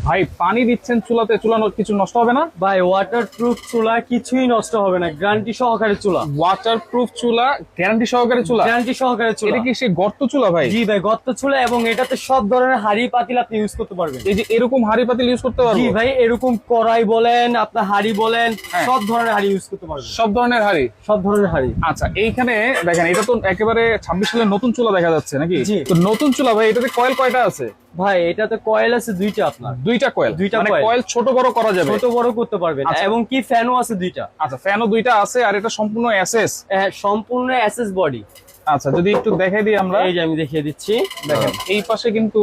ভাই পানি দিচ্ছেন চুলাতে, চুলা কিছু নষ্ট হবে না? ভাই ওয়াটারপ্রুফ চুলা, কিছুই নষ্ট হবে না, গ্যারান্টি সহকারে চুলা। ওয়াটারপ্রুফ চুলা, গ্যারান্টি সহকারে চুলা? গ্যারান্টি সহকারে চুলা। এটা কি সেই গর্ত চুলা ভাই? জি ভাই, গর্ত চুলা, এবং এটাতে সব ধরনের হাড়ি পাতিল আপনি ইউজ করতে পারবেন। এই যে এরকম হাড়ি পাতিল ইউজ করতে পারবো? জি ভাই, এরকম কড়াই বলেন, আপনার হাড়ি বলেন, হ্যাঁ। সব ধরনের হাড়ি ইউজ করতে পারবেন। সব ধরনের হাড়ি? সব ধরনের হাড়ি। আচ্ছা, এইখানে দেখেন এটা তো একেবারে 26 সালের নতুন চুলা দেখা যাচ্ছে নাকি? জি। তো নতুন চুলা ভাই, এটাতে কয়েল কয়টা আছে? ভাই এটাতে কয়েল আছে দুইটা, আপনার দুইটা কয়েল? দুইটা মানে কয়েল। কয়েল ছোট বড় করা যাবে? ছোট বড় করতে পারবেন, আচ্ছা। এবং কি ফ্যানও আছে দুইটা। আচ্ছা, ফ্যানও দুইটা আছে, আর এটা সম্পূর্ণ এসএস? সম্পূর্ণ এসএস বডি। আচ্ছা, যদি একটু দেখাই দিই আমরা। এই যে আমি দেখিয়ে দিচ্ছি, দেখেন এই পাশে কিন্তু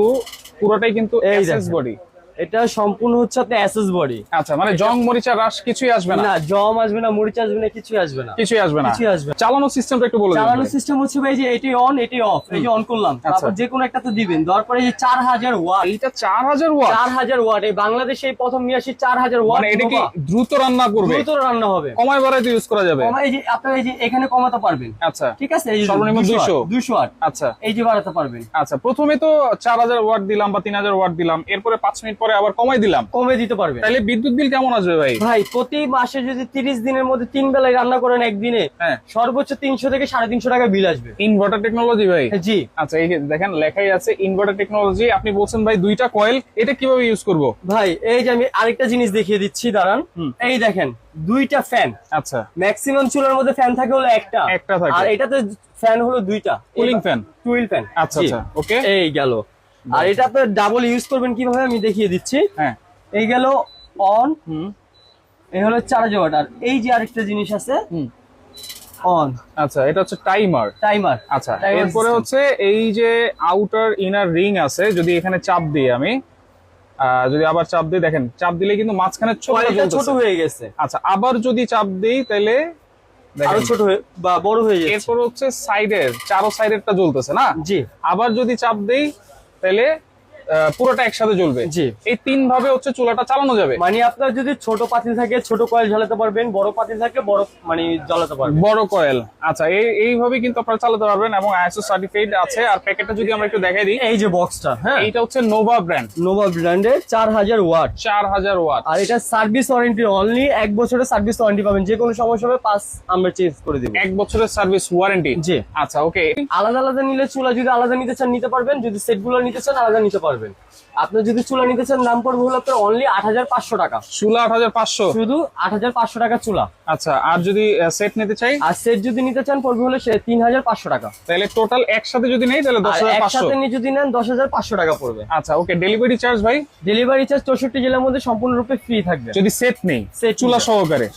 পুরোটাই কিন্তু এই এসএস দেখেন। বডি। এটা সম্পূর্ণ হচ্ছে আপনার এসএস বডি। আচ্ছা, মানে জং মরিচা রাশ কিছুই আসবে না? না, জম আসবে না, মরিচ আসবে না, কিছুই আসবে না। কিছুই আসবে না? কিছুই আসবে না। চালানোর সিস্টেমটা একটু বলে দিন। চালানোর সিস্টেম হচ্ছে ভাই যে এটি অন, এটি অফ। এই যে অন করলাম, তারপর যে কোনো একটা তো দিবেন, দেওয়ার পরে এই 4000 ওয়াট। এইটা 4000 ওয়াট? 4000 ওয়াট, এই বাংলাদেশে এই প্রথম নিয়ে আসি 4000 ওয়াট। মানে এটা কি দ্রুত রান্না করবে? দ্রুত রান্না হবে, কমায় বাড়াইতে ইউজ করা যাবে? এই যে আপনার এই যে এখানে কমাতে পারবেন। আচ্ছা, ঠিক আছে, এই যে সর্বনিম্ন 200 ওয়াট। আচ্ছা এই যে বাড়াতে পারবেন। আচ্ছা, প্রথমে তো 4000 ওয়াট দিলাম বা 3000 ওয়াট দিলাম, এরপরে 5 মিনিট পরে আবার কমাই দিলাম, কমে দিতে পারবেন। তাহলে বিদ্যুৎ বিল কেমন আসবে ভাই? ভাই প্রতি মাসে যদি 30 দিনের মধ্যে 3 বেলায় রান্না করেন একদিনে, হ্যাঁ, সর্বোচ্চ 300 থেকে 350 টাকা বিল আসবে। ইনভার্টার টেকনোলজি ভাই? জি। আচ্ছা, এই যে দেখেন লেখাই আছে ইনভার্টার টেকনোলজি। আপনি বলছেন ভাই দুইটা কয়েল, এটা কিভাবে ইউজ করব? ভাই এই যে আমি আরেকটা জিনিস দেখিয়ে দিচ্ছি, দাঁড়ান। এই দেখেন দুইটা ফ্যান। আচ্ছা, ম্যাক্সিমাম চুলার মধ্যে ফ্যান থাকে হলো একটা থাকে। আর এটাতে ফ্যান হলো দুইটা, কুলিং ফ্যান, টুইল ফ্যান। আচ্ছা আচ্ছা, ওকে। এই গেল। আর এটা আপনার ডাবল ইউজ করবেন কিভাবে আমি দেখিয়ে দিচ্ছি। হ্যাঁ, এই গেল অন, এই হলো 4000 ওয়াট। আর এই যে আরেকটা জিনিস আছে অন। আচ্ছা, এটা হচ্ছে টাইমার। টাইমার। আচ্ছা, এরপরে হচ্ছে এই যে আউটার ইনার রিং আছে, যদি এখানে চাপ দিই আমি, যদি আবার চাপ দিই, দেখেন চাপ দিলে কিন্তু মাঝখানে ছোট হয়ে গেছে। আচ্ছা, আবার যদি চাপ দিই তাহলে আরো ছোট হয়ে বা বড় হয়ে যাচ্ছে। এরপর হচ্ছে সাইডের, চারো সাইডেরটা জ্বলতেছে না? জি। আবার যদি চাপ দেই তাহলে পুরোটা একসাথে জ্বলবে। জি। এই তিন ভাবে হচ্ছে চুলাটা চালানো যাবে। মানে আপনার যদি ছোট পাতিল থাকে ছোট কয়েল জ্বালাতে পারবেন, বড় পাতিল থাকে বড় মানে জ্বালাতে পারবেন, বড় কয়েল। আচ্ছা, এইভাবে কিন্তু আপনারা চালাতে পারবেন, এবং আইএসও সার্টিফাইড আছে। আর প্যাকেটটা যদি আমরা একটু দেখাই দিই, এই যে বক্সটা, হ্যাঁ, এইটা হচ্ছে নোভা ব্র্যান্ড। নোভা ব্র্যান্ডের 4000 ওয়াট। 4000 ওয়াট। আর এটা সার্ভিস ওয়ারেন্টি অনলি 1 বছরের সার্ভিস ওয়ারেন্টি পাবেন, যে কোনো সমস্যা হবে 5 আমরা চেঞ্জ করে দিব। 1 বছরের সার্ভিস ওয়ারেন্টি? জি। আচ্ছা, ওকে। আলাদা আলাদা নিলে চুলা যদি আলাদা নিতে চান নিতে পারবেন, যদি সেটগুলো নিতে চান আলাদা নিতে পারবেন। আপনি যদি চুলা নিতে চান দাম পড়বে হলো আপনার অনলি 8500 টাকা। চুলা 8500? শুধু 8500 টাকা চুলা। আচ্ছা, আর যদি সেট নিতে চাই? আর সেট যদি নিতে চান পড়বে হলো 3500 টাকা। তাহলে টোটাল একসাথে যদি নেই তাহলে 10500। একসাথে নিয়ে যদি নেন 10500 টাকা পড়বে। আচ্ছা, ওকে। ডেলিভারি চার্জ ভাই? ডেলিভারি চার্জ 64 জেলার মধ্যে সম্পূর্ণরূপে ফ্রি থাকবে। যদি সেট নেই, সেট চুলা সহকারে?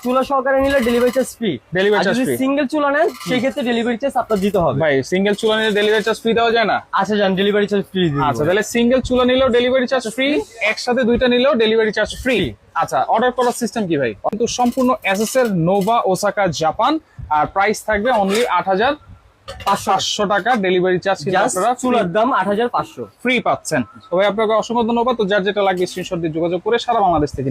চুলা সহকারে নিলে delivery charge free. Delivery charge যদি ফ্রি? সিঙ্গেল চুলা নেন সেই ক্ষেত্রে ডেলিভারি চার্জ আপনার দিতে হবে। ভাই সিঙ্গেল চুলা নিলে ডেলিভারি চার্জ ফ্রি দেওয়া যায় না? আচ্ছা জান, ডেলিভারি চার্জ ফ্রি দিই। আচ্ছা, তাহলে সিঙ্গেল চুলা নিলেও ডেলিভারি চার্জ ফ্রি, একসাথে দুইটা নিলেও ডেলিভারি চার্জ ফ্রি। আচ্ছা, অর্ডার করার সিস্টেম কি ভাই? কিন্তু সম্পূর্ণ এসএস এর, নোভা, ওসাকা, জাপান। আর প্রাইস থাকবে অনলি 8500 টাকা। ডেলিভারি চার্জ কিন্তু আপনারা চুলার দাম 8500 ফ্রি পাচ্ছেন। তো ভাই আপনাকে অসংখ্য ধন্যবাদ। তো যার যেটা লাগবে স্ক্রিনশট দিয়ে যোগাযোগ করে সারা বাংলাদেশ থেকে